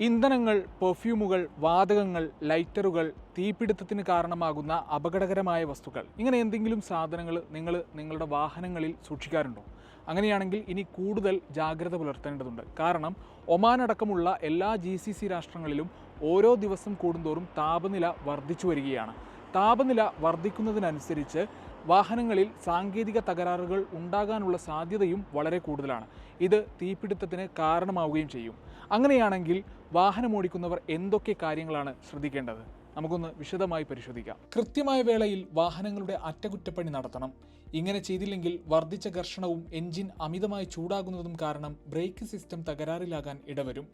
ഇന്ധനങ്ങൾ, പെർഫ്യൂമുകൾ, വാതകങ്ങൾ, ലൈറ്ററുകൾ, തീപിടുത്തത്തിന് കാരണമാകുന്ന അപകടകരമായ വസ്തുക്കൾ ഇങ്ങനെ എന്തെങ്കിലും സാധനങ്ങൾ നിങ്ങളുടെ വാഹനങ്ങളിൽ സൂക്ഷിക്കാറുണ്ടോ? അങ്ങനെയാണെങ്കിൽ ഇനി കൂടുതൽ ജാഗ്രത പുലർത്തേണ്ടതുണ്ട്. കാരണം ഒമാൻ അടക്കമുള്ള എല്ലാ GCC രാഷ്ട്രങ്ങളിലും ഓരോ ദിവസം കൂടുന്തോറും താപനില വർദ്ധിച്ചു വരികയാണ്. താപനില വർദ്ധിക്കുന്നതിനനുസരിച്ച് വാഹനങ്ങളിൽ സാങ്കേതിക തകരാറുകൾ ഉണ്ടാകാനുള്ള സാധ്യതയും വളരെ കൂടുതലാണ്. ഇത് തീപിടുത്തത്തിന് കാരണമാവുകയും ചെയ്യും. അങ്ങനെയാണെങ്കിൽ വാഹനമോടിക്കുന്നവർ എന്തൊക്കെ കാര്യങ്ങളാണ് ശ്രദ്ധിക്കേണ്ടത്? നമുക്കൊന്ന് വിശദമായി പരിശോധിക്കാം. കൃത്യമായ വേളയിൽ വാഹനങ്ങളുടെ അറ്റകുറ്റപ്പണി നടത്തണം. ഇങ്ങനെ ചെയ്തില്ലെങ്കിൽ വർദ്ധിച്ച ഘർഷണവും എൻജിൻ അമിതമായി ചൂടാകുന്നതും കാരണം ബ്രേക്ക് സിസ്റ്റം തകരാറിലാകാൻ ഇടവരും.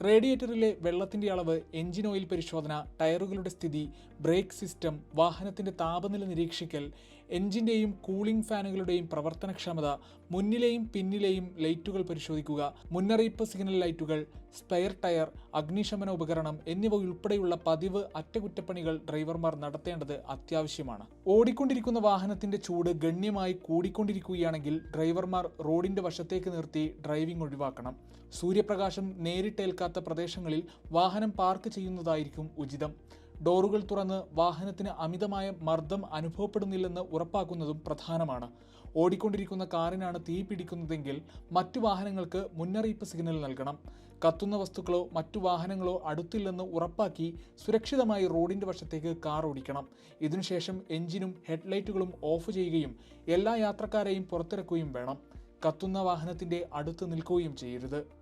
റേഡിയേറ്ററിലെ വെള്ളത്തിന്റെ അളവ്, എൻജിൻ ഓയിൽ പരിശോധന, ടയറുകളുടെ സ്ഥിതി, ബ്രേക്ക് സിസ്റ്റം, വാഹനത്തിന്റെ താപനില നിരീക്ഷിക്കൽ, എൻജിന്റെയും കൂളിംഗ് ഫാനുകളുടെയും പ്രവർത്തനക്ഷമത, മുന്നിലെയും പിന്നിലെയും ലൈറ്റുകൾ പരിശോധിക്കുക, മുന്നറിയിപ്പ് സിഗ്നൽ ലൈറ്റുകൾ, സ്പെയർ ടയർ, അഗ്നിശമന ഉപകരണം എന്നിവ ഉൾപ്പെടെയുള്ള പതിവ് അറ്റകുറ്റപ്പണികൾ ഡ്രൈവർമാർ നടത്തേണ്ടത് അത്യാവശ്യമാണ്. ഓടിക്കൊണ്ടിരിക്കുന്ന വാഹനത്തിന്റെ ചൂട് ഗണ്യമായി കൂടിക്കൊണ്ടിരിക്കുകയാണെങ്കിൽ ഡ്രൈവർമാർ റോഡിന്റെ വശത്തേക്ക് നിർത്തി ഡ്രൈവിംഗ് ഒഴിവാക്കണം. സൂര്യപ്രകാശം നേരിട്ടേൽക്കാത്ത പ്രദേശങ്ങളിൽ വാഹനം പാർക്ക് ചെയ്യുന്നതായിരിക്കും ഉചിതം. ഡോറുകൾ തുറന്ന് വാഹനത്തിന് അമിതമായ മർദ്ദം അനുഭവപ്പെടുന്നില്ലെന്ന് ഉറപ്പാക്കുന്നതും പ്രധാനമാണ്. ഓടിക്കൊണ്ടിരിക്കുന്ന കാറിനാണ് തീ പിടിക്കുന്നതെങ്കിൽ മറ്റു വാഹനങ്ങൾക്ക് മുന്നറിയിപ്പ് സിഗ്നൽ നൽകണം. കത്തുന്ന വസ്തുക്കളോ മറ്റു വാഹനങ്ങളോ അടുത്തില്ലെന്ന് ഉറപ്പാക്കി സുരക്ഷിതമായി റോഡിന്റെ വശത്തേക്ക് കാർ ഓടിക്കണം. ഇതിനുശേഷം എഞ്ചിനും ഹെഡ്ലൈറ്റുകളും ഓഫ് ചെയ്യുകയും എല്ലാ യാത്രക്കാരെയും പുറത്തിറക്കുകയും വേണം. കത്തുന്ന വാഹനത്തിന്റെ അടുത്ത് നിൽക്കുകയും ചെയ്യരുത്.